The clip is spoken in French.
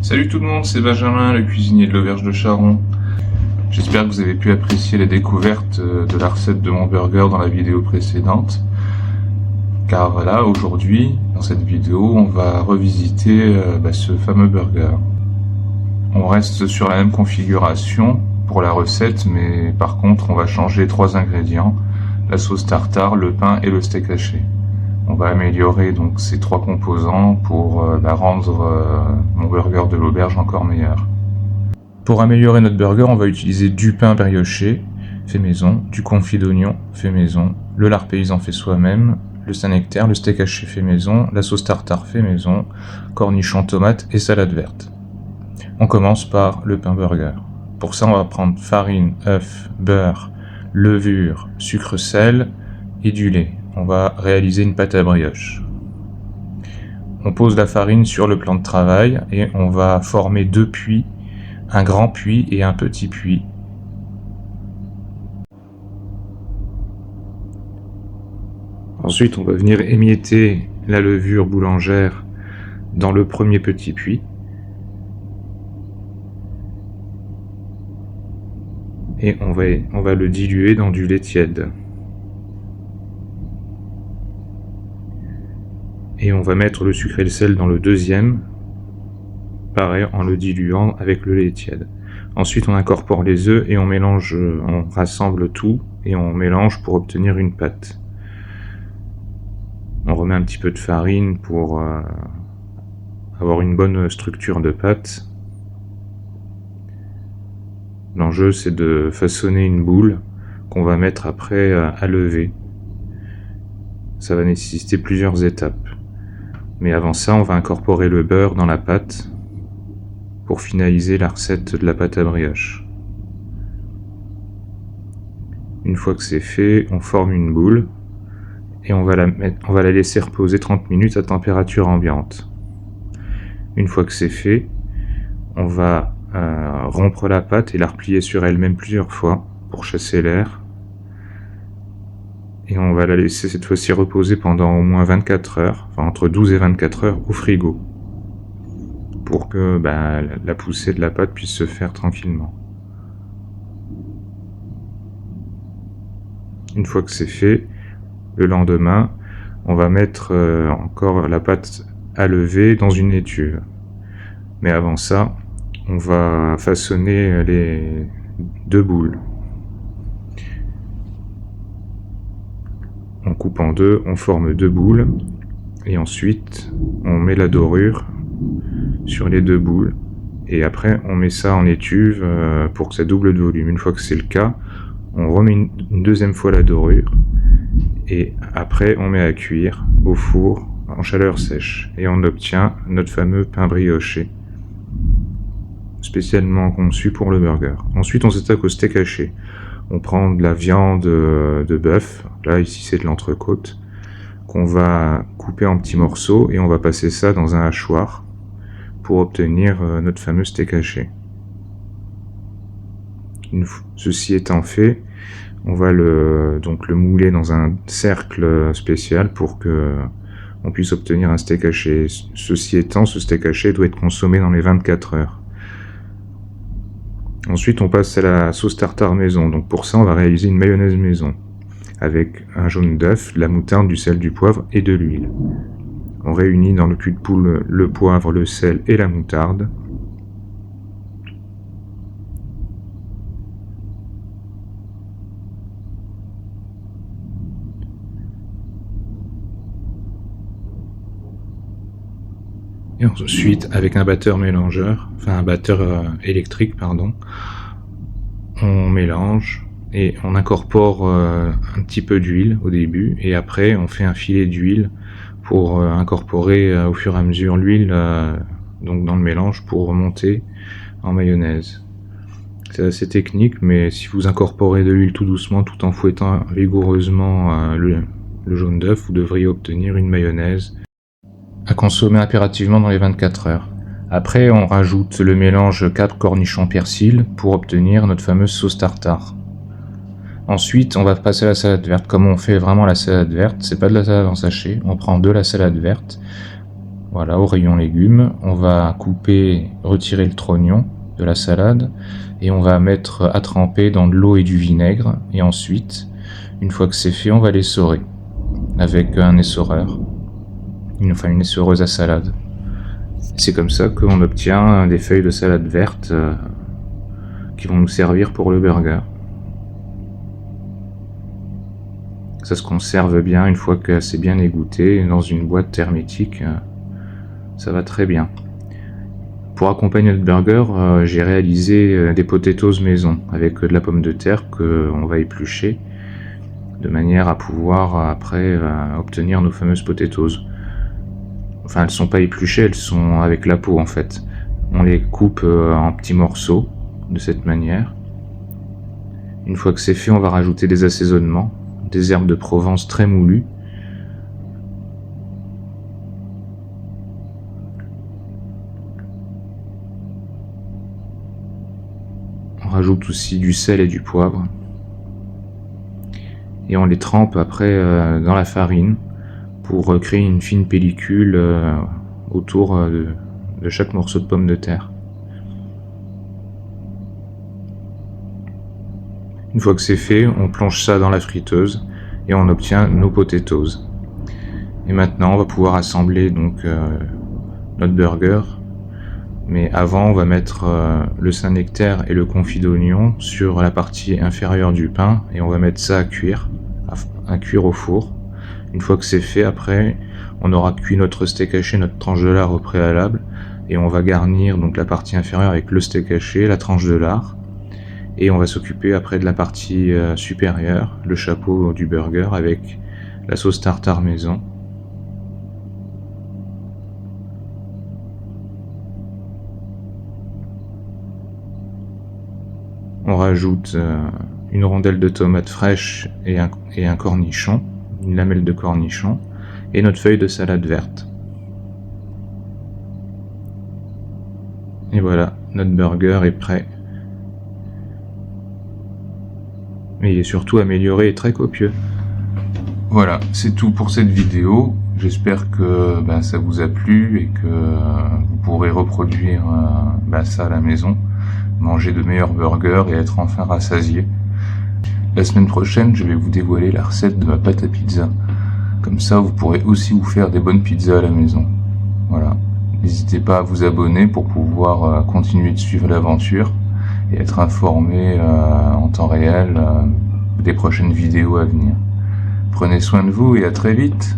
Salut tout le monde, c'est Benjamin, le cuisinier de l'Auberge de Charon. J'espère que vous avez pu apprécier la découverte de la recette de mon burger dans la vidéo précédente. Car voilà, aujourd'hui, dans cette vidéo, on va revisiter ce fameux burger. On reste sur la même configuration pour la recette, mais par contre, on va changer 3 ingrédients, la sauce tartare, le pain et le steak haché. On va améliorer donc ces 3 composants pour rendre mon burger de l'auberge encore meilleur. Pour améliorer notre burger, on va utiliser du pain brioché fait maison, du confit d'oignon fait maison, le lard paysan fait soi-même, le Saint-Nectaire, le steak haché fait maison, la sauce tartare fait maison, cornichons, tomates et salade verte. On commence par le pain burger. Pour ça, on va prendre farine, œuf, beurre, levure, sucre, sel et du lait. On va réaliser une pâte à brioche. On pose la farine sur le plan de travail et on va former 2 puits, un grand puits et un petit puits. Ensuite, on va venir émietter la levure boulangère dans le premier petit puits. Et on va le diluer dans du lait tiède. Et on va mettre le sucre et le sel dans le deuxième, pareil en le diluant avec le lait tiède. Ensuite on incorpore les œufs et on mélange, on rassemble tout et on mélange pour obtenir une pâte. On remet un petit peu de farine pour avoir une bonne structure de pâte. L'enjeu c'est de façonner une boule qu'on va mettre après à lever. Ça va nécessiter plusieurs étapes. Mais avant ça, on va incorporer le beurre dans la pâte pour finaliser la recette de la pâte à brioche. Une fois que c'est fait, on forme une boule et on va la laisser reposer 30 minutes à température ambiante. Une fois que c'est fait, on va rompre la pâte et la replier sur elle-même plusieurs fois pour chasser l'air. Et on va la laisser cette fois-ci reposer pendant au moins 24 heures, enfin entre 12 et 24 heures au frigo, pour que la poussée de la pâte puisse se faire tranquillement. Une fois que c'est fait, le lendemain, on va mettre encore la pâte à lever dans une étuve. Mais avant ça, on va façonner les 2 boules. On coupe en 2, on forme 2 boules, et ensuite on met la dorure sur les 2 boules, et après on met ça en étuve pour que ça double de volume. Une fois que c'est le cas, on remet une deuxième fois la dorure, et après on met à cuire au four en chaleur sèche, et on obtient notre fameux pain brioché, spécialement conçu pour le burger. Ensuite on s'attaque au steak haché. On prend de la viande de bœuf, là ici c'est de l'entrecôte, qu'on va couper en petits morceaux et on va passer ça dans un hachoir pour obtenir notre fameux steak haché. Ceci étant fait, on va le mouler dans un cercle spécial pour que on puisse obtenir un steak haché. Ceci étant, ce steak haché doit être consommé dans les 24 heures. Ensuite, on passe à la sauce tartare maison. Donc pour ça, on va réaliser une mayonnaise maison avec un jaune d'œuf, de la moutarde, du sel, du poivre et de l'huile. On réunit dans le cul de poule le poivre, le sel et la moutarde. Et ensuite, avec un batteur mélangeur, enfin un batteur électrique, pardon, on mélange et on incorpore un petit peu d'huile au début, et après on fait un filet d'huile pour incorporer au fur et à mesure l'huile donc dans le mélange pour remonter en mayonnaise. C'est assez technique, mais si vous incorporez de l'huile tout doucement tout en fouettant vigoureusement le jaune d'œuf, vous devriez obtenir une mayonnaise à consommer impérativement dans les 24 heures. Après, on rajoute le mélange 4 cornichons persil pour obtenir notre fameuse sauce tartare. Ensuite, on va passer à la salade verte. Comme on fait vraiment la salade verte, c'est pas de la salade en sachet, on prend de la salade verte, Voilà, au rayon légumes, on va retirer le trognon de la salade et on va mettre à tremper dans de l'eau et du vinaigre. Et ensuite, une fois que c'est fait, on va l'essorer avec un essoreur, une essoreuse à salade. C'est comme ça qu'on obtient des feuilles de salade verte qui vont nous servir pour le burger. Ça se conserve bien une fois que c'est bien égoutté dans une boîte hermétique. Ça va très bien. Pour accompagner notre burger, j'ai réalisé des potatoes maison avec de la pomme de terre qu'on va éplucher de manière à pouvoir après obtenir nos fameuses potatoes. Enfin, elles sont pas épluchées, elles sont avec la peau en fait. On les coupe en petits morceaux de cette manière. Une fois que c'est fait, on va rajouter des assaisonnements, des herbes de Provence très moulues. On rajoute aussi du sel et du poivre. Et on les trempe après dans la farine pour créer une fine pellicule autour de chaque morceau de pomme de terre. Une fois que c'est fait, on plonge ça dans la friteuse et on obtient nos potatoes. Et maintenant, on va pouvoir assembler donc notre burger. Mais avant, on va mettre le Saint-Nectaire et le confit d'oignon sur la partie inférieure du pain et on va mettre ça à cuire au four. Une fois que c'est fait, après, on aura cuit notre steak haché, notre tranche de lard au préalable et on va garnir donc la partie inférieure avec le steak haché, la tranche de lard. Et on va s'occuper après de la partie supérieure, le chapeau du burger avec la sauce tartare maison. On rajoute une rondelle de tomate fraîche et un cornichon, une lamelle de cornichon, et notre feuille de salade verte. Et voilà, notre burger est prêt. Mais il est surtout amélioré et très copieux. Voilà, c'est tout pour cette vidéo. J'espère que ça vous a plu et que vous pourrez reproduire ça à la maison, manger de meilleurs burgers et être enfin rassasié. La semaine prochaine, je vais vous dévoiler la recette de ma pâte à pizza. Comme ça, vous pourrez aussi vous faire des bonnes pizzas à la maison. Voilà. N'hésitez pas à vous abonner pour pouvoir continuer de suivre l'aventure et être informé en temps réel des prochaines vidéos à venir. Prenez soin de vous et à très vite.